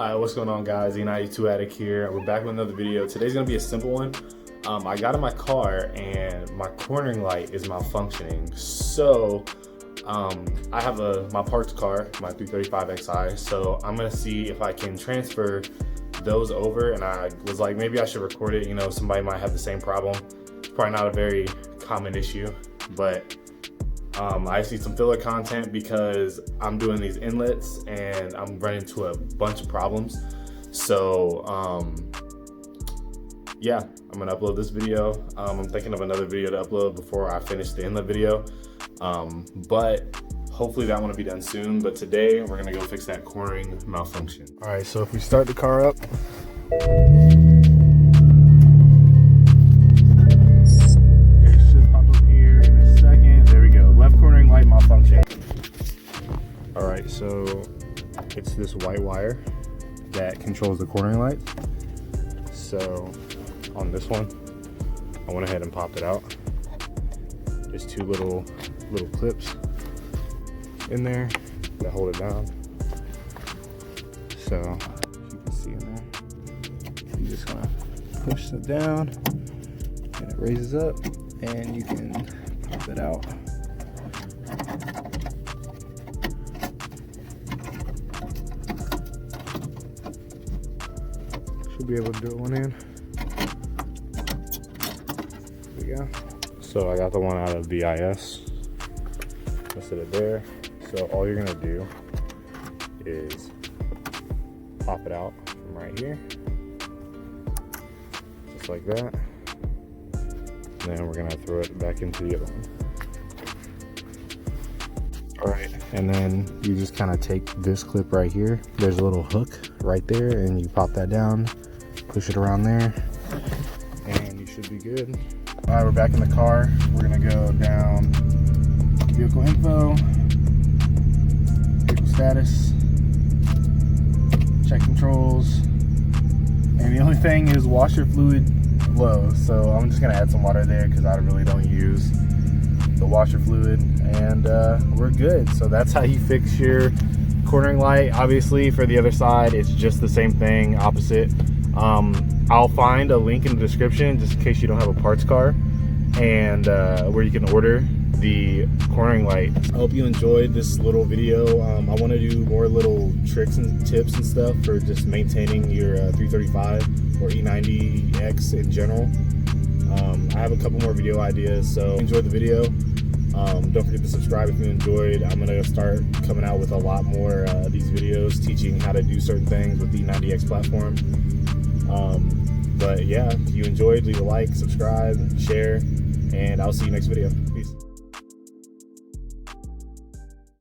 Hi, what's going on, guys? e9X here. We're back with another video. Today's gonna be a simple one. I got in my car and my cornering light is malfunctioning. So I have my parts car, my 335xi. So I'm gonna see if I can transfer those over. And I was like, maybe I should record it. You know, somebody might have the same problem. It's probably not a very common issue, but I see some filler content because I'm doing these inlets and I'm running into a bunch of problems. So yeah, I'm gonna upload this video. I'm thinking of another video to upload before I finish the inlet video, but hopefully that one will be done soon. But today we're gonna go fix that cornering malfunction. All right, so if we start the car up, so it's this white wire that controls the cornering light. So on this one, I went ahead and popped it out. There's two little clips in there that hold it down. So as you can see in there, you just gonna push it down and it raises up and you can pop it out. Should be able to do it one hand. There we go. So I got the one out of VIS. I'll set it there. So all you're gonna do is pop it out from right here, just like that. And then we're gonna throw it back into the other one. All right, and then you just kind of take this clip right here. There's a little hook right there, and you pop that down, push it around there, and you should be good. All right, we're back in the car. We're gonna go down vehicle info, vehicle status, check controls, and the only thing is washer fluid low. So I'm just gonna add some water there because I really don't use the washer fluid, and we're good. So that's how you fix your cornering light. Obviously for the other side it's just the same thing, opposite. I'll find a link in the description just in case you don't have a parts car, and where you can order the cornering light. I hope you enjoyed this little video. I want to do more little tricks and tips and stuff for just maintaining your 335 or e9X in general. I have a couple more video ideas, so enjoy the video. Don't forget to subscribe if you enjoyed. I'm gonna start coming out with a lot more of these videos teaching how to do certain things with the e9X platform. But yeah, if you enjoyed, leave a like, subscribe, share, and I'll see you next video. Peace.